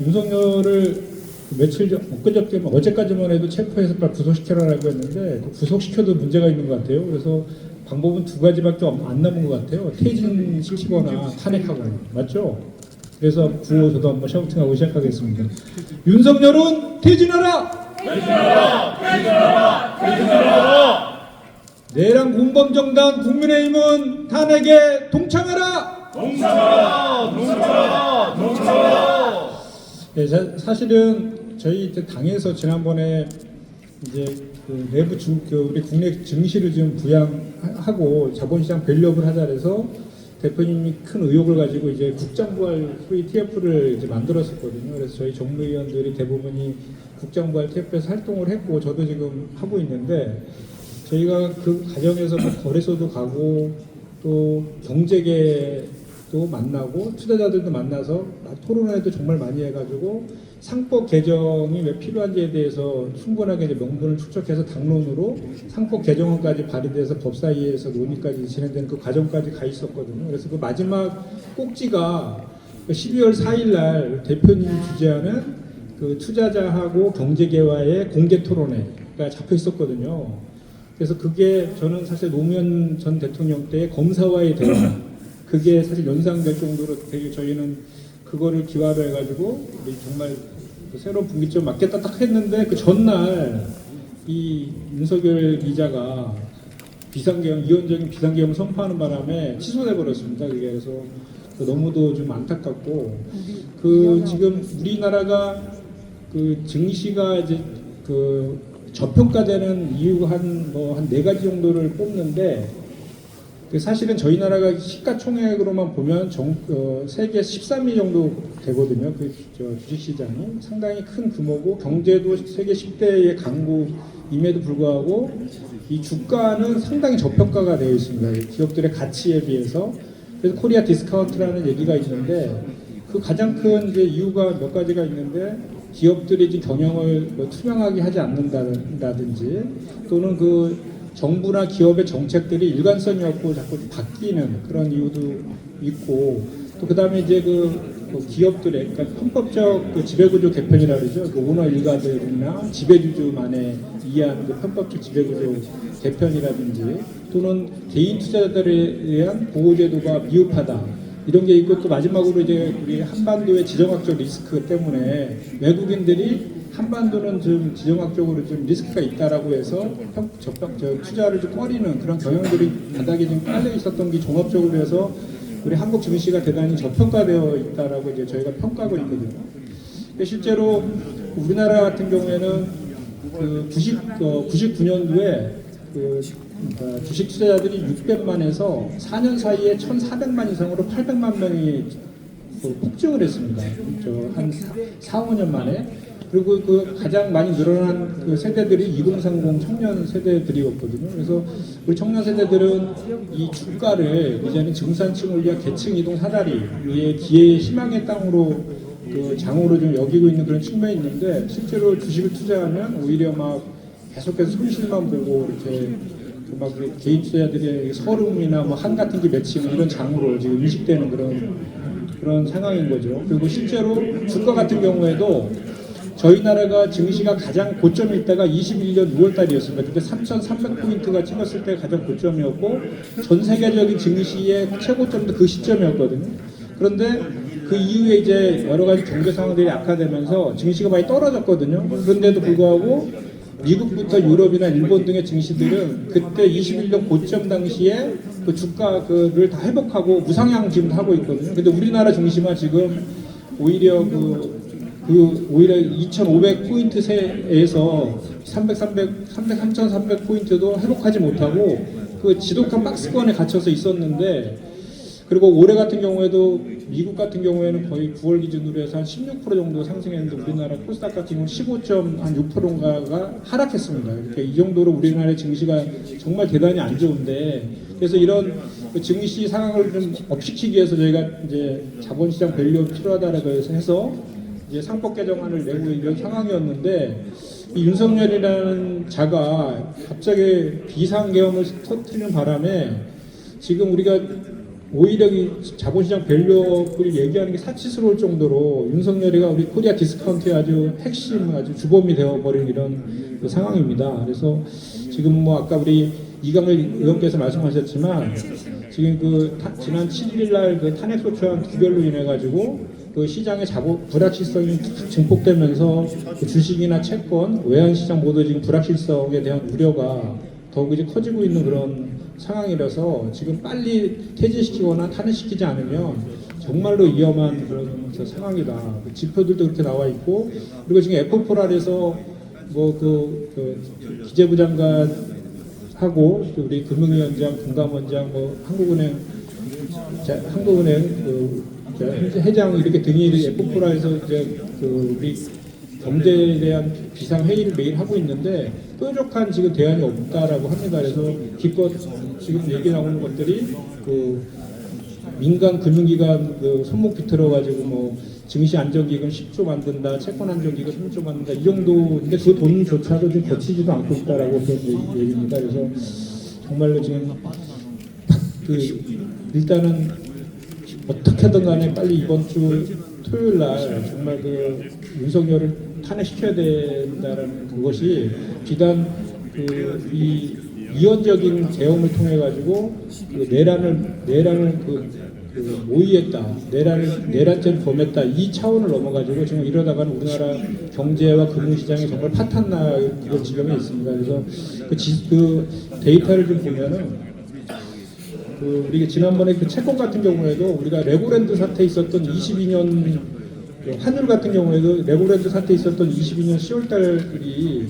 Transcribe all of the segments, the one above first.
윤석열을 며칠 전, 엊그저께, 어제까지만 해도 체포해서 빨리 구속시켜라라고 했는데 구속시켜도 문제가 있는 것 같아요. 그래서 방법은 두 가지밖에 안 남은 것 같아요. 퇴진시키거나 탄핵하거나. 맞죠? 그래서 구호 저도 한번 샤우팅하고 시작하겠습니다. 윤석열은 퇴진하라! 퇴진하라! 퇴진하라! 퇴진하라! 내란 공범정당 국민의힘은 탄핵에 동참하라! 동참하라! 동참하라! 동참하라! 네, 사실은 저희 당에서 지난번에 이제 그 내부 우리 국내 증시를 좀 부양하고 자본시장 밸류업을 하자 해서 대표님이 큰 의욕을 가지고 이제 국장부활 소위 TF를 이제 만들었었거든요. 그래서 저희 정무위원들이 대부분이 국장부활 TF에서 활동을 했고 저도 지금 하고 있는데 저희가 그 과정에서 뭐 거래소도 가고 또 경제계도 만나고 투자자들도 만나서 토론회도 정말 많이 해가지고 상법 개정이 왜 필요한지에 대해서 충분하게 이제 명분을 축적해서 당론으로 상법 개정안까지 발의돼서 법사위에서 논의까지 진행되는 그 과정까지 가 있었거든요. 그래서 그 마지막 꼭지가 12월 4일 날 대표님이 주재하는 그 투자자하고 경제계와의 공개 토론회가 잡혀 있었거든요. 그래서 그게 저는 사실 노무현 전 대통령 때 검사와의 대화 그게 사실 연상될 정도로 되게 저희는 그거를 기화로 해가지고 우리 정말 새로운 분기점 맞겠다 딱 했는데 그 전날 이 윤석열 기자가 비상계엄 이원적인 비상계엄을 선포하는 바람에 취소돼 버렸습니다. 그게 그래서 너무도 좀 안타깝고 그 지금 우리나라가 그 증시가 이제 그 저평가되는 이유가 한 네 가지 정도를 뽑는데 사실은 저희 나라가 시가총액으로만 보면 세계 13위 정도 되거든요. 그 주식시장이 상당히 큰 규모고 경제도 세계 10대의 강국임에도 불구하고 이 주가는 상당히 저평가가 되어 있습니다. 기업들의 가치에 비해서. 그래서 코리아 디스카운트라는 얘기가 있는데 그 가장 큰 이제 이유가 몇 가지가 있는데 기업들이 지금 경영을 투명하게 하지 않는다든지 또는 그 정부나 기업의 정책들이 일관성이 없고 자꾸 바뀌는 그런 이유도 있고 또 그다음에 이제 그 기업들의 그러니까 편법적 그 지배구조 개편이라 그러죠. 그 오너 일가들이나 지배주주만의 이해하는 그 편법적 지배구조 개편이라든지 또는 개인 투자자들에 대한 보호제도가 미흡하다. 이런 게 있고 또 마지막으로 이제 우리 한반도의 지정학적 리스크 때문에 외국인들이 한반도는 좀 지정학적으로 좀 리스크가 있다라고 해서 투자를 좀 꺼리는 그런 경향들이 바닥에 좀 깔려 있었던 게 종합적으로 해서 우리 한국 증시가 대단히 저평가되어 있다라고 이제 저희가 평가하고 있거든요. 실제로 우리나라 같은 경우에는 그 99년도에 그 주식 투자자들이 600만에서 4년 사이에 1,400만 이상으로 800만 명이 폭증을 했습니다. 한 4, 5년 만에. 그리고 그 가장 많이 늘어난 그 세대들이 2030 청년 세대들이었거든요. 그래서 우리 청년 세대들은 이 주가를 이제는 증산층을 위한 계층 이동 사다리의 기회의 희망의 땅으로 그 장으로 좀 여기고 있는 그런 측면이 있는데 실제로 주식을 투자하면 오히려 막 계속해서 손실만 보고 이렇게 막 개인 투자자들의 서름이나 뭐 한 같은 게 맺히는 이런 장으로 지금 인식되는 그런 상황인 거죠. 그리고 실제로 주가 같은 경우에도 저희 나라가 증시가 가장 고점에 있다가 21년 6월 달이었습니다. 그때 3,300포인트가 찍었을 때 가장 고점이었고 전 세계적인 증시의 최고점도 그 시점이었거든요. 그런데 그 이후에 이제 여러 가지 경제 상황들이 악화되면서 증시가 많이 떨어졌거든요. 그런데도 불구하고 미국부터 유럽이나 일본 등의 증시들은 그때 21년 고점 당시에 그 주가를 다 회복하고 무상향 지금 하고 있거든요. 근데 우리나라 증시만 지금 오히려 오히려 2,500포인트 세에서 3,300포인트도 회복하지 못하고 그 지독한 박스권에 갇혀서 있었는데 그리고 올해 같은 경우에도 미국 같은 경우에는 거의 9월 기준으로 해서 한 16% 정도 상승했는데 우리나라 코스닥 같은 경우는 15.6%인가가 하락했습니다. 그러니까 이 정도로 우리나라의 증시가 정말 대단히 안 좋은데 그래서 이런 증시 상황을 좀 업시키기 위해서 저희가 이제 자본시장 밸류업이 필요하다라고 해서 이제 상법 개정안을 내고 이런 상황이었는데 이 윤석열이라는 자가 갑자기 비상계엄을 터뜨리는 바람에 지금 우리가 오히려 이 자본시장 밸류업을 얘기하는 게 사치스러울 정도로 윤석열이가 우리 코리아 디스카운트의 아주 핵심, 아주 주범이 되어버린 이런 그 상황입니다. 그래서 지금 뭐 아까 우리 이강을 의원께서 말씀하셨지만 지금 지난 7일 날 그 탄핵 소추안 구별로 인해 가지고 그 시장의 불확실성이 증폭되면서 그 주식이나 채권, 외환시장 모두 지금 불확실성에 대한 우려가 더욱 이제 커지고 있는 그런 상황이라서 지금 빨리 퇴진시키거나 탄핵시키지 않으면 정말로 위험한 그런 상황이다. 그 지표들도 그렇게 나와 있고, 그리고 지금 F4랄에서 뭐 기재부 장관하고 우리 금융위원장, 금감원장, 뭐 한국은행 회장 이렇게 등이 F4랄에서 이제 우리 경제에 대한 비상 회의를 매일 하고 있는데 뾰족한 지금 대안이 없다라고 합니다. 그래서 기껏 지금 얘기 나오는 것들이 그 민간 금융기관 그 손목 비틀어 가지고 뭐 증시 안정기금 10조 만든다, 채권 안정기금 3조 만든다 이 정도인데 그 돈조차도 지금 거치지도 않고 있다라고 그런 얘기입니다. 그래서 정말로 지금 일단은 어떻게든 간에 빨리 이번 주 토요일 날 정말 윤석열을 탄핵시켜야 된다는 그것이 비단 이 이원적인 계엄을 통해 가지고 내란을 모의했다, 내란죄를 범했다 이 차원을 넘어 가지고 지금 이러다가는 우리나라 경제와 금융시장에 정말 파탄 날 지경에 있습니다. 그래서 그 데이터를 좀 보면은. 우리 지난번에 그 채권 같은 경우에도 우리가 레고랜드 사태 있었던 22년 환율 같은 경우에도 레고랜드 사태 있었던 22년 10월달이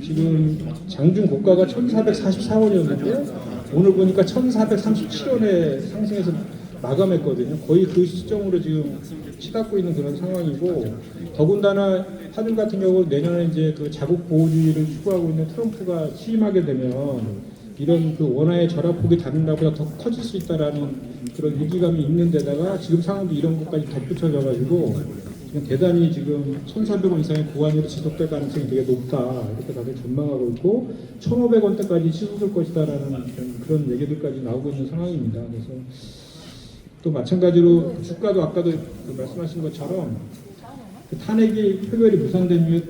지금 장중 고가가 1,444원이었는데 오늘 보니까 1,437원에 상승해서 마감했거든요. 거의 그 시점으로 지금 치닫고 있는 그런 상황이고, 더군다나 환율 같은 경우 내년에 이제 그 자국 보호주의를 추구하고 있는 트럼프가 취임하게 되면 이런 그 원화의 절하폭이 다른 나라보다 더 커질 수 있다라는 그런 위기감이 있는 데다가 지금 상황도 이런 것까지 덧붙여져 가지고 지금 대단히 지금 1,300원 이상의 고환율이 지속될 가능성이 되게 높다 이렇게 다들 전망하고 있고 1,500원대까지 치솟을 것이다라는 그런 얘기들까지 나오고 있는 상황입니다. 그래서 또 마찬가지로 주가도 아까도 말씀하신 것처럼 그 탄핵이 표결이 무산된 이후에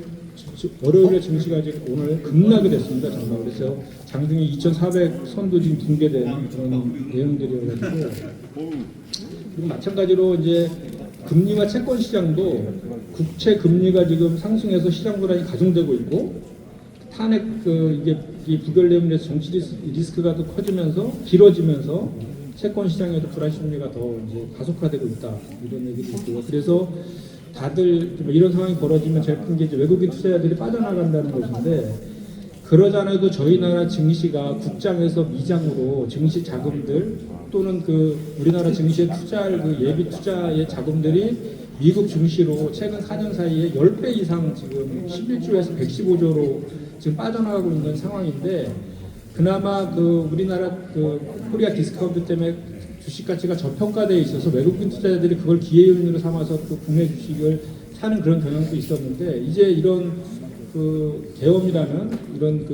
월요일에 증시가 지금 오늘 급락이 됐습니다. 정말. 그래서 장중에 2,400선도 지금 붕괴된 그런 내용들이어가지고, 그리고 마찬가지로 이제 금리와 채권 시장도 국채 금리가 지금 상승해서 시장 불안이 가중되고 있고, 탄핵 이게 부결 내용에서 정치 리스크가 더 커지면서 길어지면서 채권 시장에도 불안 심리가 더 이제 가속화되고 있다 이런 얘기도 있고요. 그래서 다들 이런 상황이 벌어지면 제일 큰 게 외국인 투자자들이 빠져나간다는 것인데, 그러지 않아도 저희 나라 증시가 국장에서 미장으로 증시 자금들 또는 우리나라 증시에 투자할 예비 투자의 자금들이 미국 증시로 최근 4년 사이에 10배 이상 지금 11조에서 115조로 지금 빠져나가고 있는 상황인데, 그나마 우리나라 코리아 디스카운트 때문에 주식 가치가 저평가되어 있어서 외국인 투자자들이 그걸 기회 요인으로 삼아서 또 국내 주식을 사는 그런 경향도 있었는데, 이제 이런 계엄이라는 이런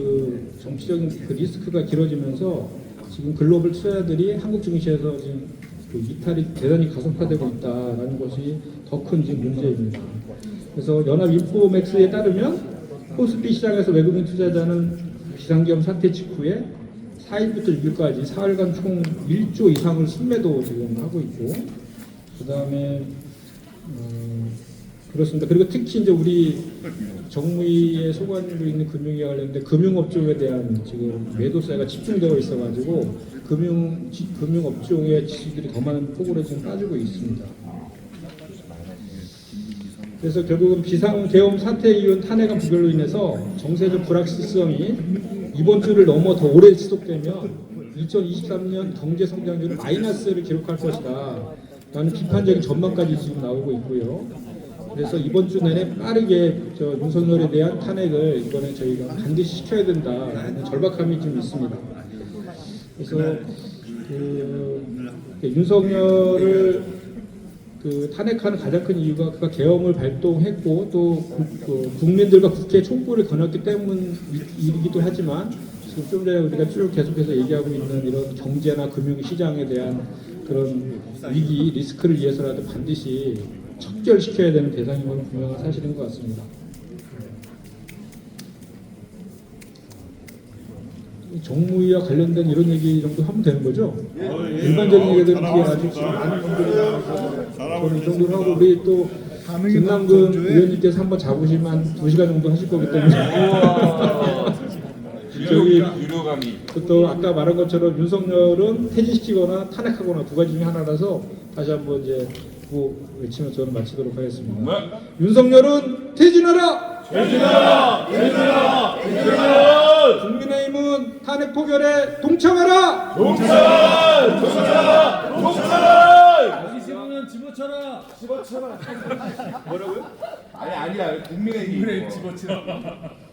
정치적인 리스크가 길어지면서 지금 글로벌 투자자들이 한국 증시에서 지금 이탈이 대단히 가속화되고 있다라는 것이 더 큰 지금 문제입니다. 그래서 연합인포맥스에 따르면 코스피 시장에서 외국인 투자자는 비상계엄 사태 직후에 4일부터 6일까지 4일간 총 1조 이상을 순매도 지금 하고 있고, 그 다음에 그렇습니다. 그리고 특히 이제 우리 정무위에 소관으로 있는 금융위에 관련된 금융업종에 대한 지금 매도세가 집중되어 있어가지고 금융업종의 지수들이 더 많은 폭으로 지금 빠지고 있습니다. 그래서 결국은 비상계엄 사태에 이은 탄핵안 부결로 인해서 정세적 불확실성이 이번 주를 넘어 더 오래 지속되면 2023년 경제 성장률은 마이너스를 기록할 것이다 라는 비판적인 전망까지 지금 나오고 있고요. 그래서 이번 주 내내 빠르게 윤석열에 대한 탄핵을 이번에 저희가 반드시 시켜야 된다라는 절박함이 좀 있습니다. 그래서 윤석열을 탄핵하는 가장 큰 이유가 그가 계엄을 발동했고 또 국민들과 국회에 촉구를 거눴기 때문이기도 하지만, 지금 좀 전에 우리가 쭉 계속해서 얘기하고 있는 이런 경제나 금융 시장에 대한 그런 위기 리스크를 위해서라도 반드시 척결시켜야 되는 대상인 건 분명한 사실인 것 같습니다. 이 정무위와 관련된 이런 얘기 정도 하면 되는 거죠? 일반적인 얘기들은 뒤에 아주 지금 많은 분들이 나와서 저는 이 정도로 하고 우리 또 김남근 의원님께서 한번 잡으시면 한 2시간 정도 하실 거기 때문에 저기 유료 강의. 또 아까 말한 것처럼 윤석열은 퇴진시키거나 탄핵하거나 두 가지 중에 하나라서 다시 한번 이제 뭐 외치면 저는 마치도록 하겠습니다. 네. 윤석열은 퇴진하라! 퇴진하라! 퇴진하라! 퇴진하라! 국민의힘은 탄핵 포결에 동참하라! 동참하라! 동참하라! 동참하라! 여기 집으면 집어쳐라. 뭐라고요? 아니야. 국민의힘. 집어쳐라.